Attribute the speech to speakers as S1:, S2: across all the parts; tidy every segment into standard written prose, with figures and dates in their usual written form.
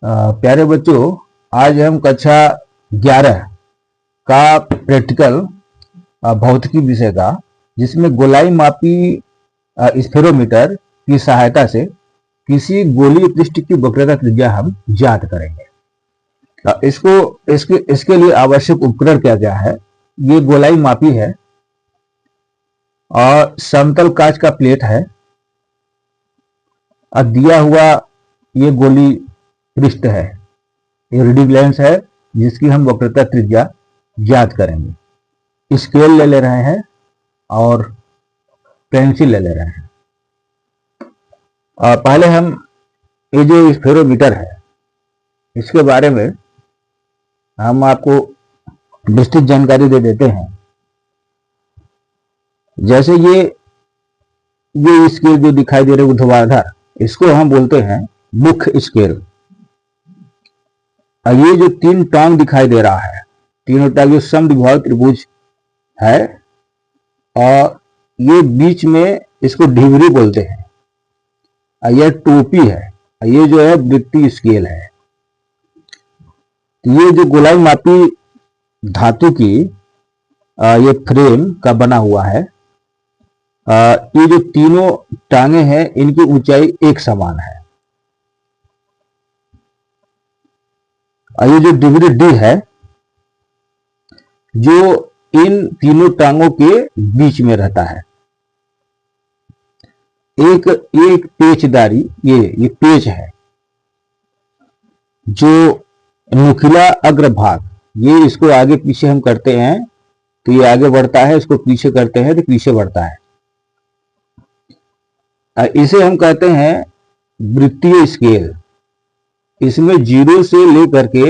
S1: प्यारे बच्चों, आज हम कक्षा 11 का प्रैक्टिकल भौतिकी विषय का, जिसमें गोलाई मापी स्फेरोमीटर की सहायता से किसी गोलीय पृष्ठ की वक्रता त्रिज्या हम ज्ञात करेंगे। इसके लिए आवश्यक उपकरण क्या क्या है? ये गोलाई मापी है और समतल कांच का प्लेट है और दिया हुआ ये गोली पृष्ठ है, ये रीडिंग लेंस है जिसकी हम वक्रता त्रिज्या ज्ञात करेंगे। स्केल ले रहे हैं और पेंसिल ले रहे हैं। और पहले हम ये जो स्फेरोमीटर है इसके बारे में हम आपको विस्तृत जानकारी दे देते हैं। जैसे ये स्केल जो दिखाई दे रहे ऊर्ध्वाधर, इसको हम बोलते हैं मुख्य स्केल। और ये जो तीन टांग दिखाई दे रहा है, तीनों टांग जो समद्विबाहु त्रिभुज है, और ये बीच में इसको ढिवरी बोलते हैं, और यह टोपी है, और ये जो है वृत्तीय स्केल है। तो ये जो गोलाई मापी धातु की ये फ्रेम का बना हुआ है, ये जो तीनों टांगे हैं इनकी ऊंचाई एक समान है। और ये जो डिग्री डी है जो इन तीनों टांगों के बीच में रहता है। एक पेचदारी ये पेच है, जो नुकीला अग्रभाग, ये इसको आगे पीछे हम करते हैं तो ये आगे बढ़ता है, इसको पीछे करते हैं तो पीछे बढ़ता है। इसे हम कहते हैं वृत्तीय स्केल। इसमें 0 से लेकर के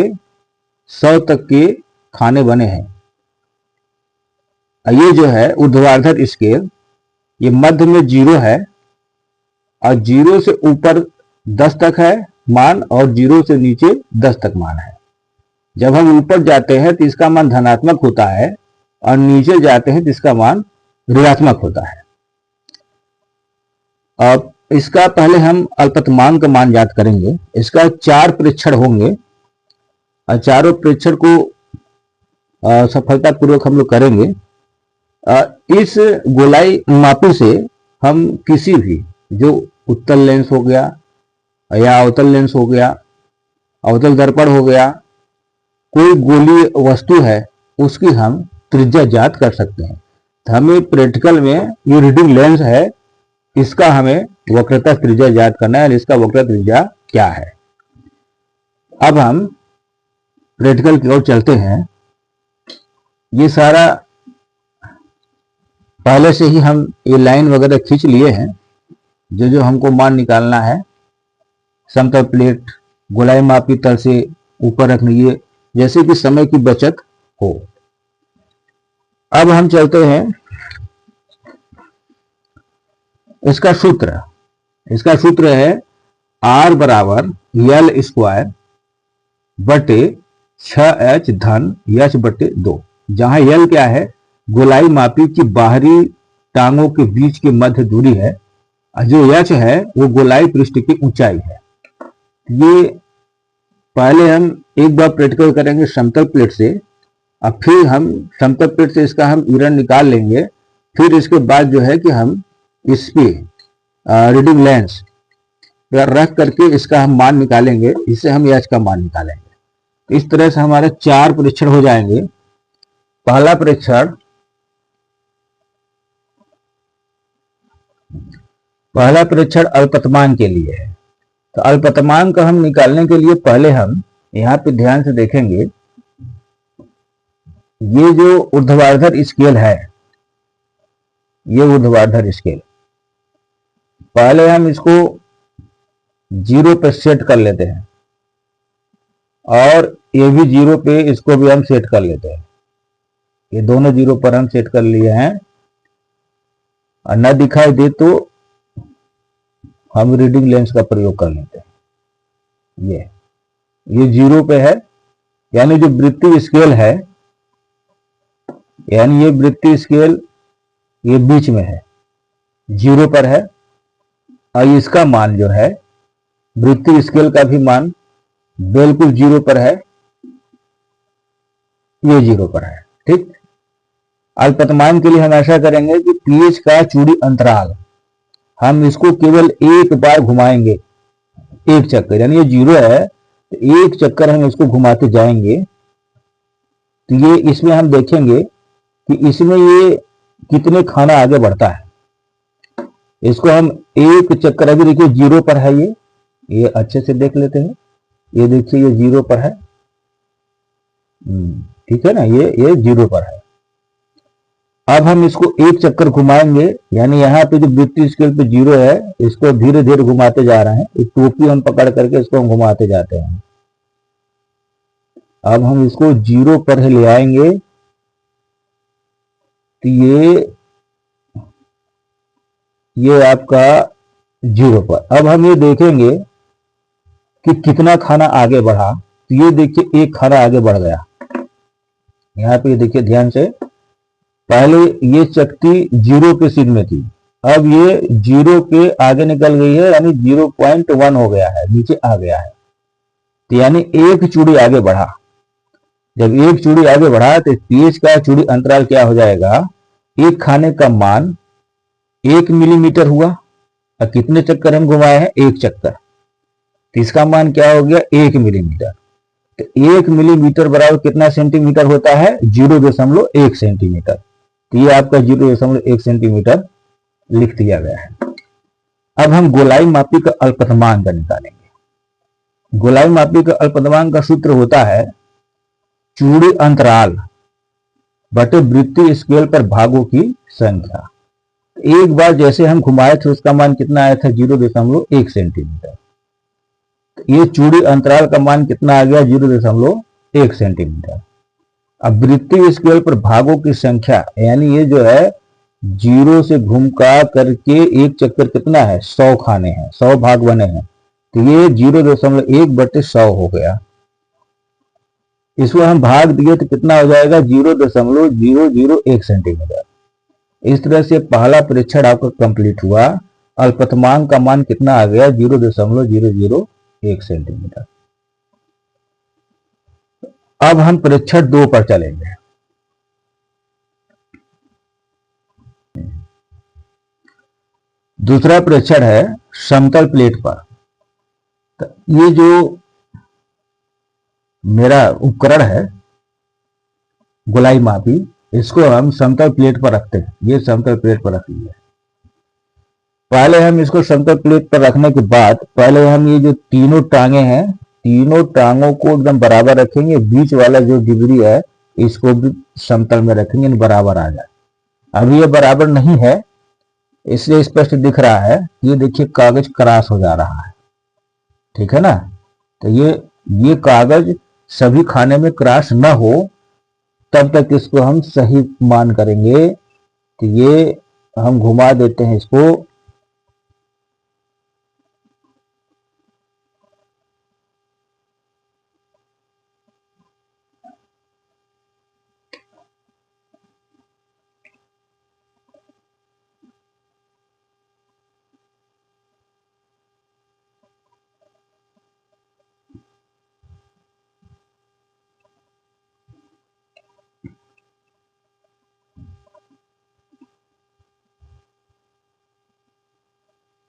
S1: 100 तक के खाने बने हैं। ये जो है ऊर्ध्वाधर स्केल, ये मध्य में 0 है और 0 से ऊपर 10 तक है मान, और 0 से नीचे 10 तक मान है। जब हम ऊपर जाते हैं तो इसका मान धनात्मक होता है, और नीचे जाते हैं तो इसका मान ऋणात्मक होता है। अब इसका पहले हम अल्पतमांक का मान ज्ञात करेंगे। इसका 4 प्रेक्षण होंगे और चारों प्रेक्षण को सफलतापूर्वक हम लोग करेंगे। इस गोलाई मापी से हम किसी भी, जो उत्तल लेंस हो गया या अवतल लेंस हो गया, अवतल दर्पण हो गया, कोई गोलीय वस्तु है, उसकी हम त्रिज्या ज्ञात कर सकते हैं। तो हमें प्रैक्टिकल में ये रीडिंग लेंस है, इसका हमें वक्रता त्रिज्या ज्ञात करना है। इसका वक्रता त्रिज्या क्या है? अब हम प्रैक्टिकल की ओर चलते हैं। ये सारा पहले से ही हम ये लाइन वगैरह खींच लिए हैं, जो हमको मान निकालना है। समतल प्लेट गोलाई मापी तल से ऊपर रखनी है, जैसे कि समय की बचत हो। अब हम चलते हैं इसका सूत्र है R बराबर L स्क्वायर बटे 6H धन H बटे 2, जहां L क्या है? गोलाई मापी की बाहरी टांगों के बीच की मध्य दूरी है, और जो H है वो गोलाई पृष्ठ की ऊंचाई है। ये पहले हम एक बार प्रैक्टिकल करेंगे समतल प्लेट से, और फिर हम समतल प्लेट से इसका हम विवरण निकाल लेंगे। फिर इसके बाद जो है कि हम इस पे रीडिंग लेंस रख करके इसका हम मान निकालेंगे, इससे हम एच का मान निकालेंगे। इस तरह से हमारे 4 परीक्षण हो जाएंगे। पहला परीक्षण अल्पतमांक के लिए है। तो अल्पतमांक हम निकालने के लिए पहले हम यहाँ पे ध्यान से देखेंगे, ये जो ऊर्ध्वाधर स्केल है, ये ऊर्ध्वाधर स्केल, पहले हम इसको 0 पे सेट कर लेते हैं, और ये भी 0 पे, इसको भी हम सेट कर लेते हैं। ये दोनों 0 पर हम सेट कर लिए हैं। और न दिखाई दे तो हम रीडिंग लेंस का प्रयोग कर लेते हैं। ये 0 पे है, यानी जो वृत्तीय स्केल है, यानी ये वृत्तीय स्केल ये बीच में है, 0 पर है। और इसका मान जो है वृत्तीय स्केल का भी मान बिल्कुल जीरो पर है, ये जीरो पर है। ठीक, अल्पतमांक के लिए हम ऐसा करेंगे कि पीएच का चूड़ी अंतराल हम इसको केवल एक बार घुमाएंगे, एक चक्कर, यानी ये जीरो है तो एक चक्कर हम इसको घुमाते जाएंगे। तो ये इसमें हम देखेंगे कि इसमें ये कितने खाना आगे बढ़ता है। इसको हम एक चक्कर, अभी देखिए जीरो पर है ये अच्छे से देख लेते हैं। ये देखिए ये जीरो पर है, ठीक है ना, ये जीरो पर है। अब हम इसको एक चक्कर घुमाएंगे, यानी यहाँ पे जो वृत्तीय स्केल पे जीरो है इसको धीरे धीरे घुमाते जा रहे हैं। एक टोपी हम पकड़ करके इसको हम घुमाते जाते हैं। अब हम इसको जीरो पर ही ले आएंगे तो ये आपका जीरो पर। अब हम ये देखेंगे कि कितना खाना आगे बढ़ा। तो ये देखिए एक खाना आगे बढ़ गया। यहाँ पे देखिए ध्यान से, पहले ये चकती जीरो के सिर में थी, अब ये जीरो के आगे निकल गई है, यानी 0.1 हो गया है, नीचे आ गया है। तो यानी एक चूड़ी आगे बढ़ा। जब एक चूड़ी आगे बढ़ा तो पीएच का चूड़ी अंतराल क्या हो जाएगा, एक खाने का मान 1 मिलीमीटर हुआ। और कितने चक्कर हम घुमाए हैं, एक चक्कर, तो इसका मान क्या हो गया, 1 मिलीमीटर। तो 1 मिलीमीटर बराबर कितना सेंटीमीटर होता है, 0.1 सेंटीमीटर। तो ये आपका 0.1 सेंटीमीटर लिख दिया गया है। अब हम गोलाई मापी का अल्पतमांक निकालेंगे। गोलाई मापी का अल्पतमांक का सूत्र होता है चूड़ी अंतराल बटे वृत्तीय स्केल पर भागों की संख्या। एक बार जैसे हम घुमाए थे उसका मान कितना आया था, 0.1 सेंटीमीटर। ये चूड़ी अंतराल का मान कितना आ गया, 0.1 सेंटीमीटर। अब वृत्तीय स्केल पर भागों की संख्या, यानी ये जो है जीरो से घुमका करके एक चक्कर कितना है, 100 खाने हैं, 100 भाग बने हैं। तो ये 0.1/100 हो गया। इसको हम भाग दिए तो कितना हो जाएगा, 0.001 सेंटीमीटर। इस तरह से पहला परीक्षण आपका कंप्लीट हुआ। अल्पतमांक का मान कितना आ गया, 0.001 सेंटीमीटर। अब हम परीक्षण 2 पर चलेंगे। दूसरा परीक्षण है समतल प्लेट पर। तो ये जो मेरा उपकरण है गोलाई मापी, इसको हम समतल प्लेट पर रखते हैं। ये समतल प्लेट पर रख लिया। पहले हम इसको समतल प्लेट पर रखने के बाद पहले हम ये जो तीनों टांगे हैं, तीनों टांगों को एकदम बराबर रखेंगे। बीच वाला जो डिबरी है इसको भी समतल में रखेंगे, बराबर आ जाए। अभी ये बराबर नहीं है, इसलिए स्पष्ट दिख रहा है। ये देखिए कागज क्रॉस हो जा रहा है, ठीक है ना। तो ये कागज सभी खाने में क्रॉस न हो तब तक इसको हम सही मान करेंगे। तो ये हम घुमा देते हैं इसको।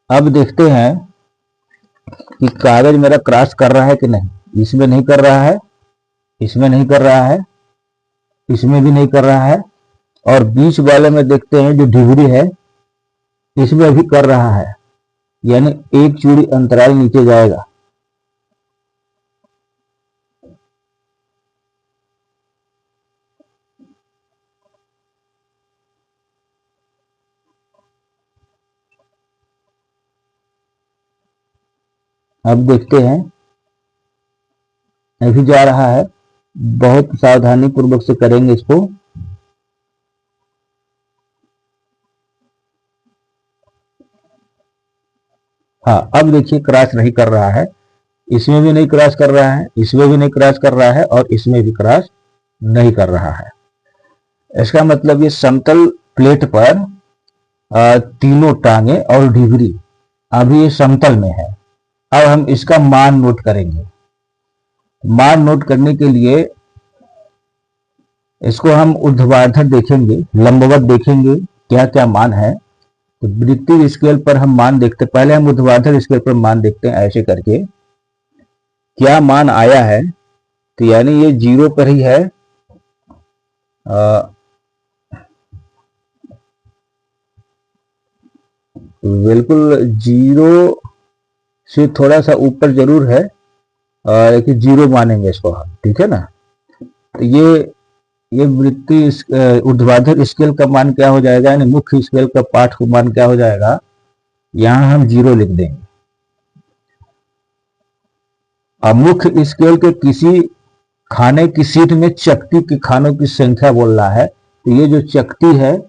S1: अब देखते हैं कि कागज मेरा क्रॉस कर रहा है कि नहीं। इसमें नहीं कर रहा है, इसमें नहीं कर रहा है, इसमें भी नहीं कर रहा है। और बीच वाले में देखते हैं जो डिबरी है इसमें भी कर रहा है, यानी एक चूड़ी अंतराल नीचे जाएगा। अब देखते हैं, अभी जा रहा है। बहुत सावधानी पूर्वक से करेंगे इसको। हाँ, अब देखिए क्रॉस नहीं कर रहा है। इसमें भी नहीं क्रॉस कर रहा है, इसमें भी नहीं क्रॉस कर रहा है, और इसमें भी क्रॉस नहीं कर रहा है। इसका मतलब ये समतल प्लेट पर तीनों टांगे और डिबरी अभी ये समतल में है। अब हम इसका मान नोट करेंगे। मान नोट करने के लिए इसको हम ऊर्ध्वाधर देखेंगे, लंबवत देखेंगे क्या क्या मान है। तो वृत्तीय स्केल पर हम मान देखते, पहले हम ऊर्ध्वाधर स्केल पर मान देखते हैं ऐसे करके क्या मान आया है। तो यानी ये 0 पर ही है, बिल्कुल 0 से थोड़ा सा ऊपर जरूर है, लेकिन 0 मानेंगे इसको हम, ठीक है ना। तो ये वृत्तीय ऊर्ध्वाधर स्केल का मान क्या हो जाएगा, यानी मुख्य स्केल का पाठ का मान क्या हो जाएगा, यहां हम 0 लिख देंगे। अब मुख्य स्केल के किसी खाने की सीट में चकती के खानों की संख्या बोल रहा है। तो ये जो चकती है,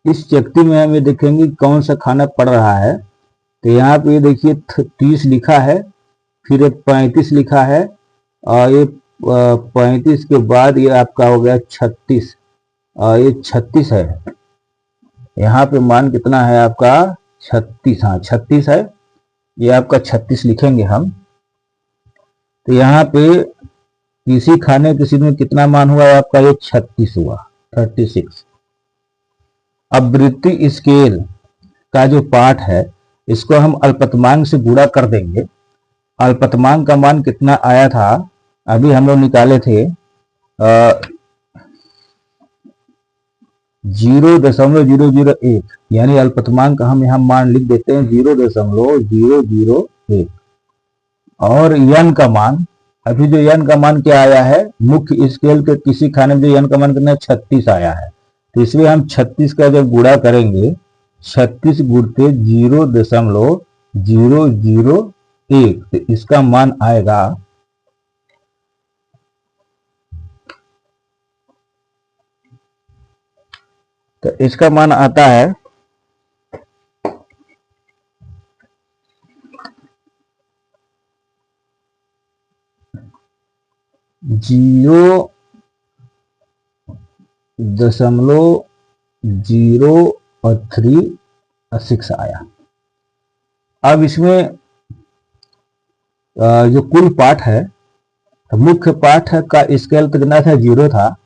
S1: इस चकती में हम ये देखेंगे कौन सा खाना पड़ रहा है। तो यहाँ पे ये देखिए 30 लिखा है, फिर 35 लिखा है, और ये 35 के बाद ये आपका हो गया 36, और ये 36 है। यहाँ पे मान कितना है आपका 36, हाँ 36 है, ये आपका 36 लिखेंगे हम। तो यहाँ पे किसी खाने की सीट में कितना मान हुआ आपका, ये 36 हुआ, 36। अब वृत्तीय स्केल का जो पाठ है इसको हम अल्पतमांक से गुणा कर देंगे। अल्पतमांक का मान कितना आया था, अभी हम लोग निकाले थे 0.001, यानी अल्पतमांक का हम यहाँ मान लिख देते हैं 0.001। और यन का मान, अभी जो यन का मान क्या आया है, मुख्य स्केल के किसी खाने में जो यन का मान कितना 36 आया है। तो इसमें हम 36 का जब गुणा करेंगे, 36 गुणते 0.001, तो इसका मान आएगा तो इसका मान आता है 0.036 आया। अब इसमें जो कुल पाठ है, मुख्य पाठ का स्केल कितना था, 0 था,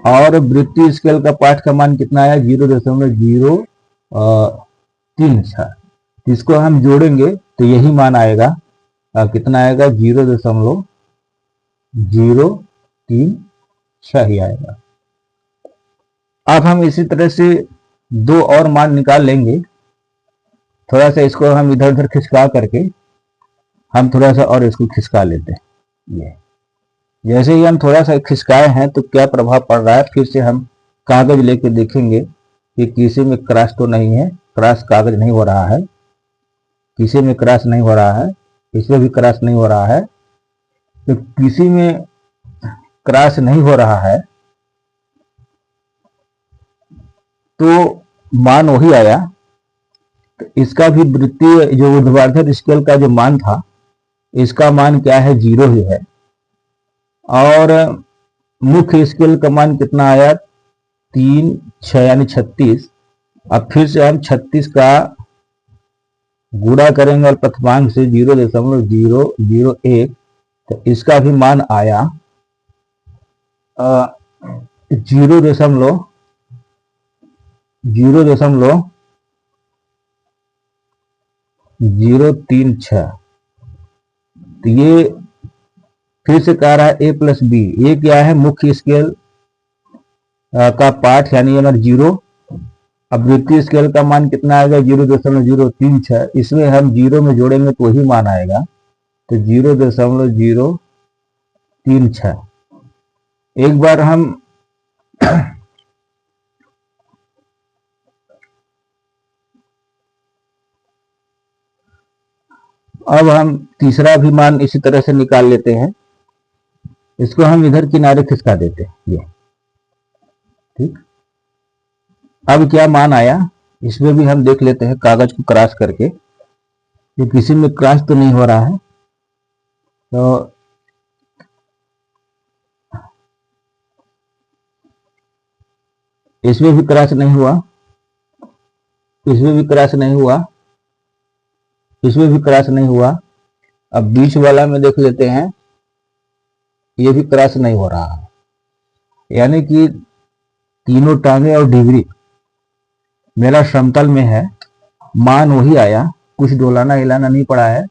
S1: और वृत्तीय स्केल का पाठ का मान कितना आया, 0.036। इसको हम जोड़ेंगे तो यही मान आएगा, कितना आएगा 0.036 ही आएगा। अब हम इसी तरह से 2 और मान निकाल लेंगे। थोड़ा सा इसको हम इधर उधर खिसका करके हम थोड़ा सा और इसको खिसका लेते हैं। ये जैसे ही हम थोड़ा सा खिसकाए हैं तो क्या प्रभाव पड़ रहा है, फिर से हम कागज लेके देखेंगे कि किसी में क्रॉस तो नहीं है, क्रॉस कागज नहीं हो रहा है, किसी में क्रॉस नहीं हो रहा है, इसमें भी क्रॉस नहीं हो रहा है। तो किसी में क्रॉस नहीं हो रहा है तो मान वही आया। तो इसका भी वृत्तीय जो ऊर्ध्वाधर स्केल का जो मान था, इसका मान क्या है, 0 ही है। और मुख्य स्केल का मान कितना आया, 3, 6 यानी 36। अब फिर से हम 36 का गुणा करेंगे अल्पतमांक से 0.001, तो इसका भी मान आया 0.036। तो ये फिर से कह रहा है A+B, ये क्या है, मुख्य स्केल का पाठ, यानी नंबर 0। अब वृत्तीय स्केल का मान कितना आएगा, 0.036। इसमें हम 0 में जोड़ेंगे तो वही मान आएगा, तो 0.036। एक बार हम अब हम तीसरा भी मान इसी तरह से निकाल लेते हैं। इसको हम इधर किनारे खिसका देते हैं, ये ठीक। अब क्या मान आया, इसमें भी हम देख लेते हैं कागज को क्रॉस करके, ये किसी में क्रॉस तो नहीं हो रहा है। तो इसमें भी क्रॉस नहीं हुआ, इसमें भी क्रॉस नहीं हुआ, इसमें भी क्रॉस नहीं हुआ। अब बीच वाला में देख लेते हैं, ये भी क्रॉस नहीं हो रहा है, यानी कि तीनों टांगे और डिग्री मेरा समतल में है, मान वही आया, कुछ डोलाना हिलाना नहीं पड़ा है,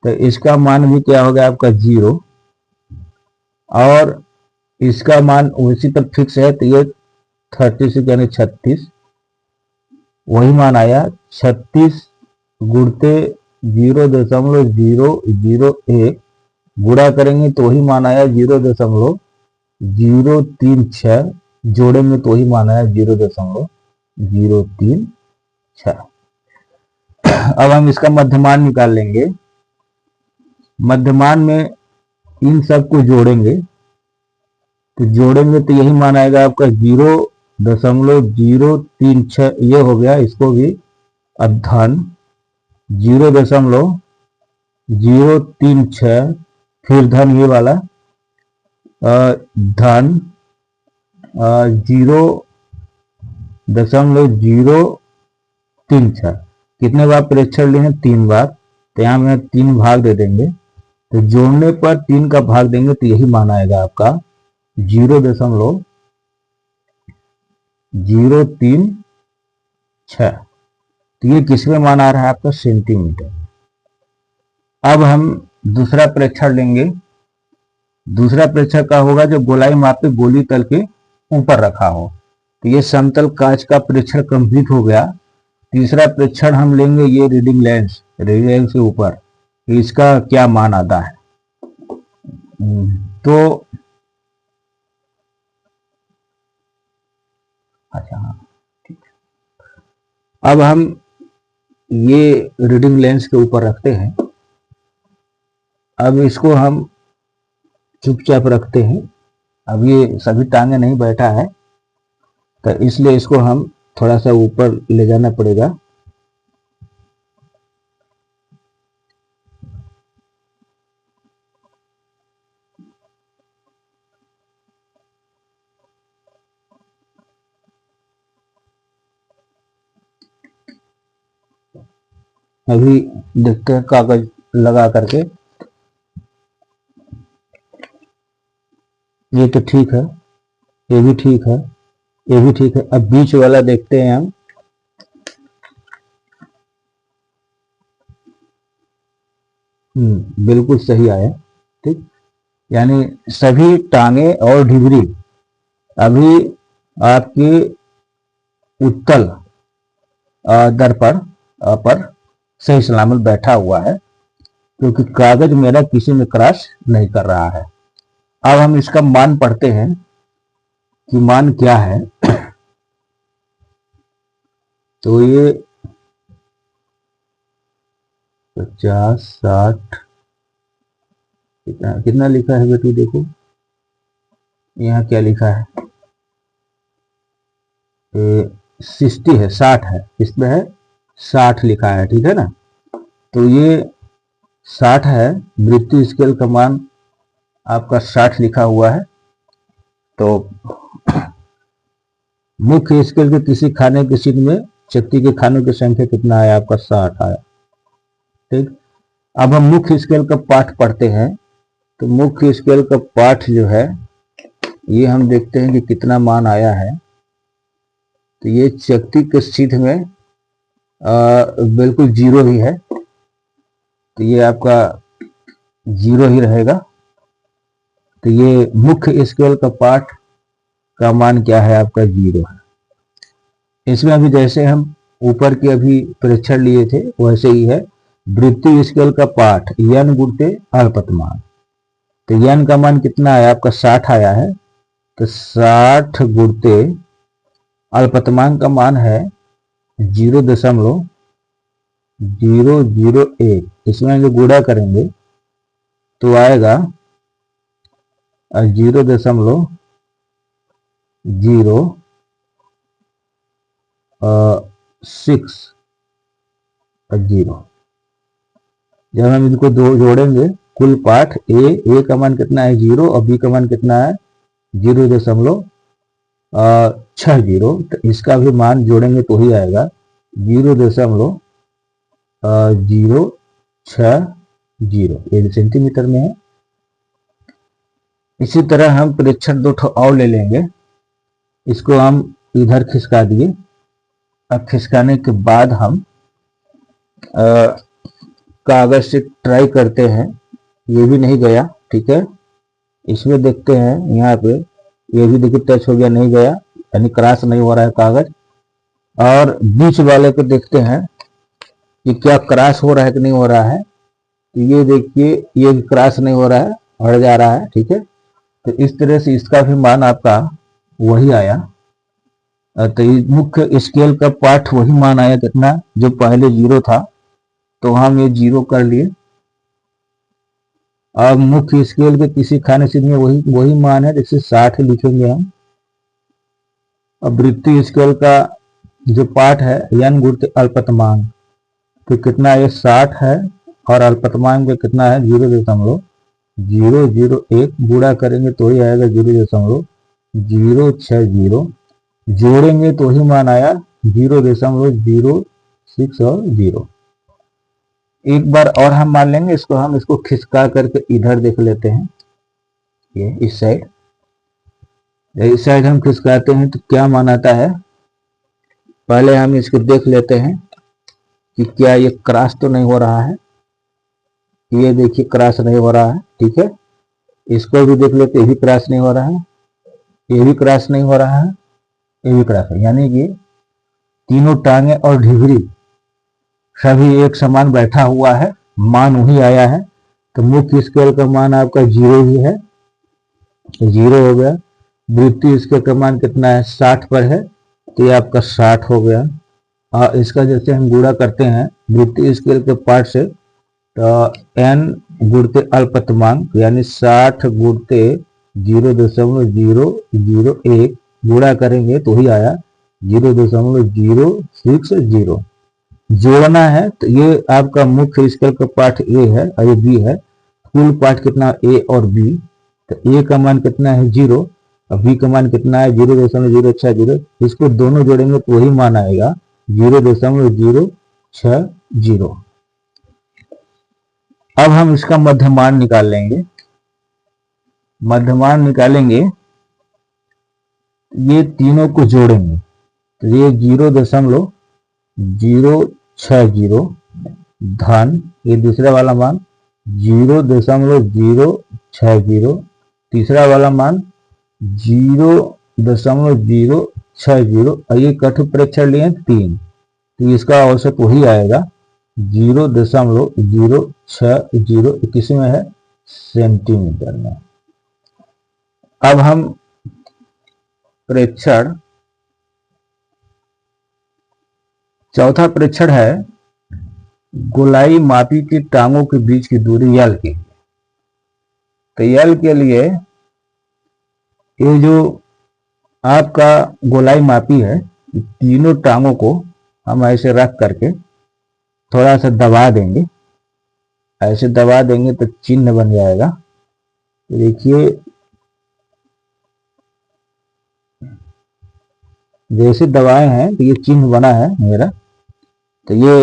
S1: तो इसका मान भी क्या हो गया आपका 0, और इसका मान उसी पर फिक्स है, तो ये 36 यानी 36 वही मान आया। 36 गुणते 0.001 गुणा करेंगे तो वही मान आया 0.036, जोड़ेंगे तो वही मान आया 0.036। अब हम इसका मध्यमान निकाल लेंगे। मध्यमान में इन सबको जोड़ेंगे, तो यही मान आएगा आपका 0.036, ये हो गया। इसको भी अब धन 0.036, फिर धन ये वाला धन 0.036। कितने बार प्रेक्षण लिए हैं? 3 बार, तो यहाँ में 3 भाग दे देंगे, तो जोड़ने पर 3 का भाग देंगे तो यही मान आएगा आपका 0.036। तो ये किसमें मान आ रहा है आपका? सेंटीमीटर। अब हम दूसरा प्रेक्षण लेंगे। दूसरा प्रेक्षण का होगा जो गोलाई मापे गोली तल के ऊपर रखा हो। तो ये समतल कांच का प्रेक्षण कंप्लीट हो गया। तीसरा प्रेक्षण हम लेंगे ये रीडिंग लेंस के ऊपर, इसका क्या मान आता है। तो अच्छा हाँ ठीक। अब हम ये रीडिंग लेंस के ऊपर रखते हैं। अब इसको हम चुपचाप रखते हैं। अब ये सभी टांगे नहीं बैठा है, तो इसलिए इसको हम थोड़ा सा ऊपर ले जाना पड़ेगा। अभी देखते हैं कागज लगा करके। ये तो ठीक है, ये भी ठीक है, ये भी ठीक है। अब बीच वाला देखते हैं हम। बिल्कुल सही आया, ठीक। यानी सभी टांगे और ढिबरी अभी आपके उत्तल दर्पण पर सही सलामत बैठा हुआ है, क्योंकि कागज मेरा किसी में क्रॉस नहीं कर रहा है। अब हम इसका मान पढ़ते हैं कि मान क्या है। तो ये 50, 60 कितना लिखा है बेटी? देखो यहाँ क्या लिखा है, 60 है, 60 है, इसमें है 60 लिखा है, ठीक है ना। तो ये 60 है, वृत्तीय स्केल का मान आपका 60 लिखा हुआ है। तो मुख्य स्केल के किसी खाने के चिन्ह में शक्ति के खानों की संख्या कितना आया आपका? 60 आया, ठीक। अब हम मुख्य स्केल का पाठ पढ़ते हैं। तो मुख्य स्केल का पाठ जो है ये हम देखते हैं कि कितना मान आया है। तो ये शक्ति के सिद्ध में बिल्कुल 0 ही है, तो ये आपका 0 ही रहेगा। तो ये मुख्य स्केल का पाठ का मान क्या है आपका? 0 है। इसमें अभी जैसे हम ऊपर के अभी परीक्षण लिए थे वैसे ही है। वृत्तीय स्केल का पाठ यन गुणते अल्पतमान। तो यन का मान कितना आया आपका? 60 आया है। तो 60 गुणते अल्पतमान का मान है 0.001। इसमें जो गुणा करेंगे तो आएगा 0.0 6 0। जब हम इनको दो जोड़ेंगे कुल पाठ ए का मान कितना है? 0, और बी का मान कितना है? 0.60। तो इसका भी मान जोड़ेंगे तो ही आएगा 0.060। ये सेंटीमीटर में है। इसी तरह हम प्रेक्षण 2 और ले लेंगे। इसको हम इधर खिसका दिए। अब खिसकाने के बाद हम कागज से ट्राई करते हैं। ये भी नहीं गया, ठीक है। इसमें देखते हैं यहाँ पे, ये भी देखिए टच हो गया, नहीं गया, यानी क्रॉस नहीं हो रहा है कागज। और बीच वाले को देखते हैं कि क्या क्रॉस हो रहा है कि नहीं हो रहा है। तो ये देखिए, ये क्रॉस नहीं हो रहा है, हट जा रहा है, ठीक है। तो इस तरह से इसका भी मान आपका वही आया। तो मुख्य स्केल का पार्ट वही मान आया, कितना, जो पहले 0 था, तो हम ये 0 कर लिए। अब मुख्य स्केल के किसी खाने से में वही मान है, जैसे 60 लिखेंगे हम। अब वृत्तीय स्केल का जो पार्ट है n गुणित अल्पतमांक, तो कितना, ये 60 है, और अल्पतमांक में कितना है, 0.001 गुणा करेंगे तो ही आएगा 0.060, जोड़ेंगे तो ही मान आया 0.06 और 0। एक बार और हम मान लेंगे इसको, हम इसको खिसका करके इधर देख लेते हैं। ये इस साइड हम खिसकाते हैं तो क्या मान आता है। पहले हम इसको देख लेते हैं कि क्या ये क्रॉस तो नहीं हो रहा है। ये देखिए क्रॉस नहीं हो रहा है, ठीक है। इसको भी देख लेते, ये भी क्रॉस नहीं हो रहा है, ये भी क्रॉस नहीं हो रहा है, ये भी क्रॉस है, यानी कि तीनों टांगे और ढिबरी सभी एक समान बैठा हुआ है, मान वही आया है। तो मुख्य स्केल का मान आपका 0 ही है, 0 हो गया। वृत्तीय स्केल का मान कितना है, 60 पर है, तो ये आपका 60 हो गया। और इसका जैसे हम गुणा करते हैं वृत्तीय स्केल के पार्ट से, तो n गुणते अल्पतमांक, यानी 60 गुणते 0.001 गुणा करेंगे तो ही आया 0.060। जोड़ना है तो ये आपका मुख्य स्केल का पार्ट ए है और ये बी है। कुल पार्ट कितना, ए और बी। तो ए का मान कितना है, 0, और बी का मान कितना है, 0.060। इसको दोनों जोड़ेंगे तो वही मान आएगा 0.060। अब हम इसका मध्यमान निकाल लेंगे। मध्यमान निकालेंगे, ये तीनों को जोड़ेंगे तो ये 0.060 धन, ये दूसरा वाला मान 0.060, तीसरा वाला मान 0.060, और ये कठ प्रेक्षण लिए 3, तो इसका औसत वही आएगा 0.060। किसमें है, सेंटीमीटर में। अब हम प्रेक्षण, चौथा प्रेक्षण है गोलाई मापी की टांगों के बीच की दूरी यल के लिए। तो यल के लिए ये जो आपका गोलाई मापी है, तीनों टांगों को हम ऐसे रख करके थोड़ा सा दबा देंगे। ऐसे दबा देंगे तो चिन्ह बन जाएगा। तो देखिए, जैसे दबाए हैं तो ये चिन्ह बना है मेरा। तो ये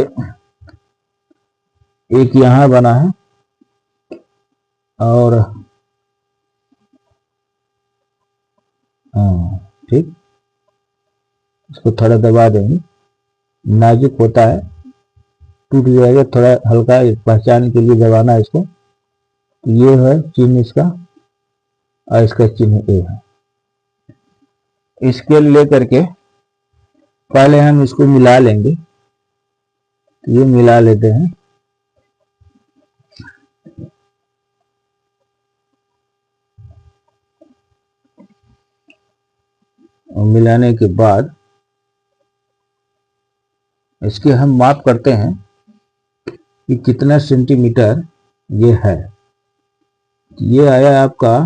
S1: एक यहां बना है, और ठीक, इसको थोड़ा दबा देंगे, नाजुक होता है, टूट जाएगा, थोड़ा हल्का पहचान के लिए दबाना है इसको। तो ये है चिन्ह इसका, और इसका चिन्ह ए है। स्केल लेकर के पहले हम इसको मिला लेंगे। तो ये मिला लेते हैं। और मिलाने के बाद इसके हम माप करते हैं कि कितना सेंटीमीटर ये है। ये आया आपका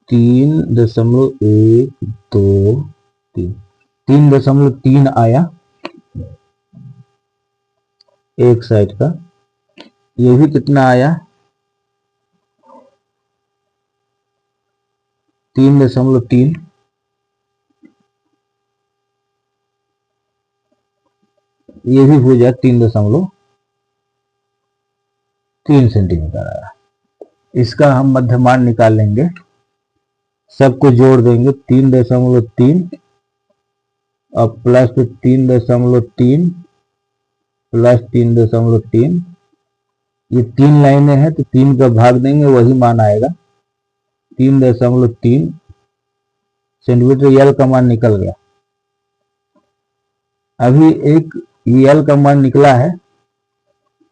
S1: 3.123, 3.3 आया एक साइड का। ये भी कितना आया, 3.3। ये भी हो जाए 3.3 सेंटीमीटर आया। इसका हम मध्यमान निकाल लेंगे, सबको जोड़ देंगे 3.3 और प्लस 3.3 प्लस 3.3, ये 3 लाइनें हैं तो 3 का भाग देंगे वही मान आएगा। 3.3 सेंटीमीटर यल का मान निकल गया। अभी एक यल का मान निकला है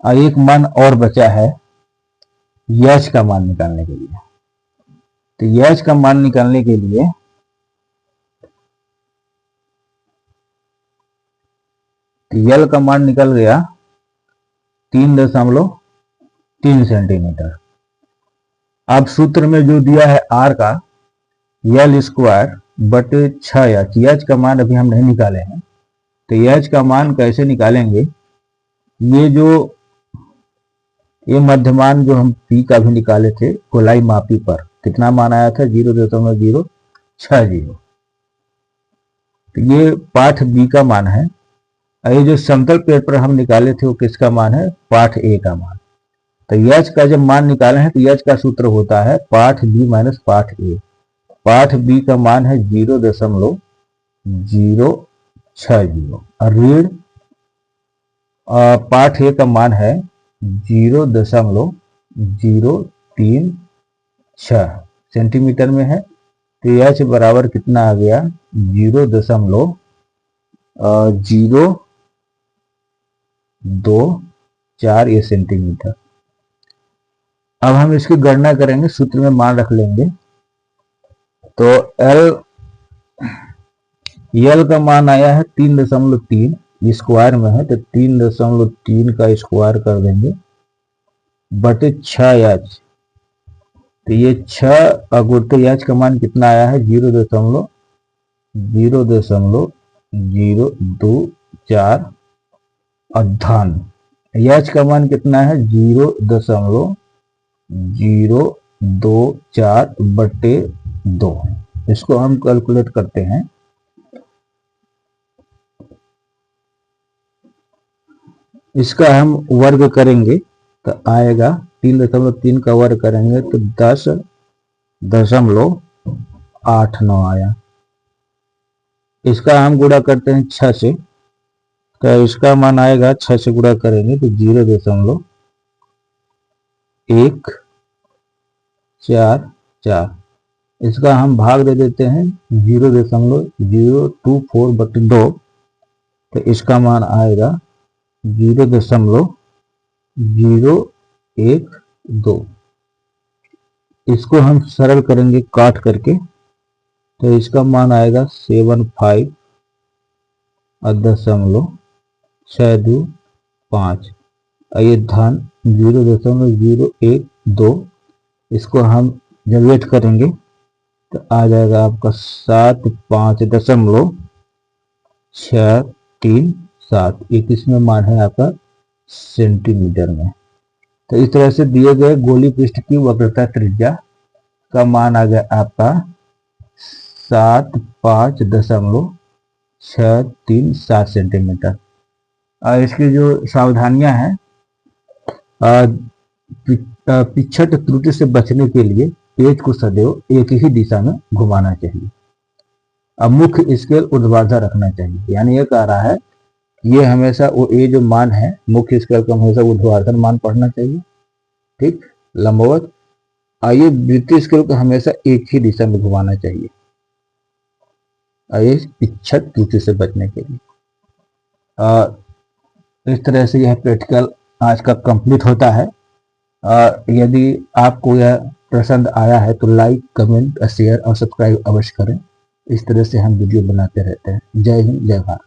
S1: और एक मान और बचा है यच का मान निकालने के लिए। तो यच का मान निकालने के लिए यल का मान निकल गया 3.3 सेंटीमीटर। अब सूत्र में जो दिया है आर का यल स्क्वायर बटे 6h, यच का मान अभी हम नहीं निकाले हैं, तो यच का मान कैसे निकालेंगे? ये मध्यमान जो हम पी का भी निकाले थे गोलाई मापी पर, कितना मान आया था? 0.060। तो ये पाठ बी का मान है। ये जो समतल प्लेट पर हम निकाले थे वो किसका मान है? पाठ ए का मान। तो यच का जब मान निकाले हैं तो यच का सूत्र होता है पाठ बी माइनस पाठ ए। पाठ बी का मान है 0.060 और ऋण पाठ ए का मान है 0.036 सेंटीमीटर में है। तो एच बराबर कितना आ गया? 0.024 ये सेंटीमीटर। अब हम इसकी गणना करेंगे, सूत्र में मान रख लेंगे। तो यल का मान आया है 3.3, स्क्वायर में है तो 3.3 का स्क्वायर कर देंगे बटे 6h। तो ये 6 गुणित h का मान कितना आया है? 0.024 और धन h का मान कितना है? 0.024 बटे 2। इसको हम कैलकुलेट करते हैं। इसका हम वर्ग करेंगे तो आएगा 3.3 का वर्ग करेंगे तो 10.89 आया। इसका हम गुणा करते हैं 6 से, तो इसका मान आएगा 6 से गुणा करेंगे तो 0.144। इसका हम भाग दे देते हैं 0.024 बटे 2, तो इसका मान आएगा 0.012। इसको हम सरल करेंगे काट करके तो इसका मान आएगा 75 और 0.625। ये धन 0.012। इसको हम जनरेट करेंगे तो आ जाएगा आपका 75.637। ये किसमें मान है आपका? सेंटीमीटर में। तो इस तरह से दिए गए गोली पृष्ठ की वक्रता त्रिज्या का मान आ गया आपका 75.637 सेंटीमीटर। इसकी जो सावधानियां हैं, पिछट त्रुटि से बचने के लिए पेज को सदैव एक ही दिशा में घुमाना चाहिए। अब मुख्य स्केल ऊर्ध्वाधर रखना चाहिए, यानी ये कह रहा है ये हमेशा ये जो मान है मुख्य स्केल का हमेशा ऊर्ध्वाधर मान पढ़ना चाहिए, ठीक, लंबवत। आइए वृत्तीय स्केल को हमेशा एक ही दिशा में घुमाना चाहिए, आइए पिछट त्रुटि से बचने के लिए। इस तरह से यह प्रैक्टिकल आज का कंप्लीट होता है। यदि आपको यह पसंद आया है तो लाइक, कमेंट, शेयर और सब्सक्राइब अवश्य करें। इस तरह से हम वीडियो बनाते रहते हैं। जय हिंद, जय भारत।